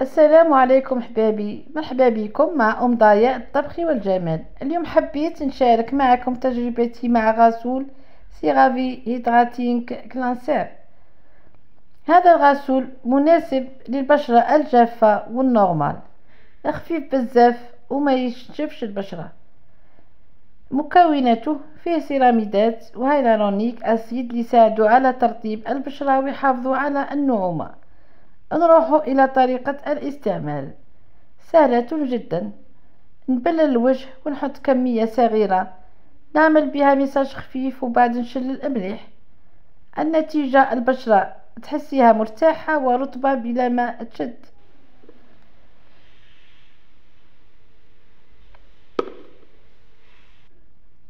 السلام عليكم حبابي، مرحبا بكم مع ضياء الطبخ والجمال. اليوم حبيت نشارك معكم تجربتي مع غسول سيرافي هيدراتينغ كلانسير. هذا الغسول مناسب للبشرة الجافة والنورمال، خفيف بزاف وما يشجفش البشرة. مكوناته فيه سيراميدات وهيلورونيك اسيد اللي يساعدوا على ترطيب البشرة ويحافظوا على النعومة. نروح إلى طريقة الاستعمال، سهلة جدا. نبلل الوجه ونحط كمية صغيرة، نعمل بها مساج خفيف وبعد نشلل مليح. النتيجة البشرة تحسيها مرتاحة ورطبة بلا ما تشد.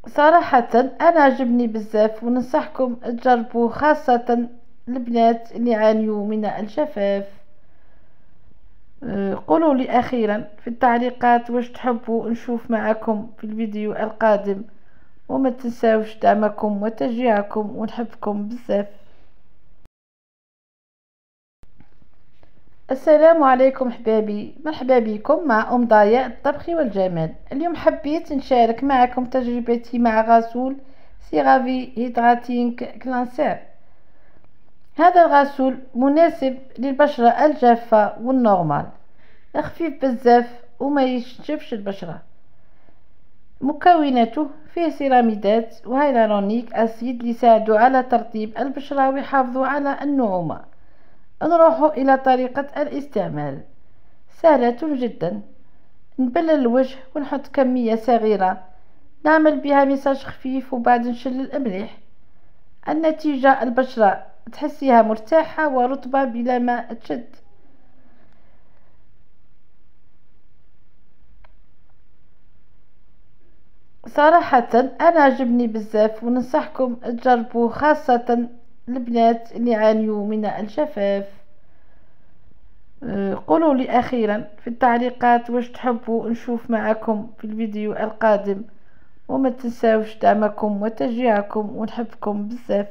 صراحة أنا عجبني بزاف وننصحكم تجربوه، خاصة البنات اللي يعانيوا من الجفاف. قولوا لي أخيرا في التعليقات واش تحبوا نشوف معكم في الفيديو القادم، وما تنساوش دعمكم وتشجيعكم، ونحبكم بزاف. السلام عليكم حبابي، مرحبا بكم مع ضياء الطبخ والجمال. اليوم حبيت نشارك معكم تجربتي مع غسول سيرافي هيدراتينغ كلانسير. هذا الغسول مناسب للبشرة الجافة والنورمال، خفيف بزاف وما يشجفش البشرة. مكوناته فيه سيراميدات وهيلورونيك اسيد اللي يساعدوا على ترطيب البشرة ويحافظوا على النعومة. نروح إلى طريقة الاستعمال، سهلة جدا. نبلل الوجه ونحط كمية صغيرة، نعمل بها مساج خفيف وبعد نشلل مليح. النتيجة البشرة تحسيها مرتاحة ورطبة بلا ما تشد. صراحة أنا عجبني بزاف وننصحكم تجربوه، خاصة البنات اللي يعانيوا من الجفاف. قولوا لي أخيرا في التعليقات واش تحبوا نشوف معكم في الفيديو القادم، وما تنساوش دعمكم وتشجيعكم، ونحبكم بزاف.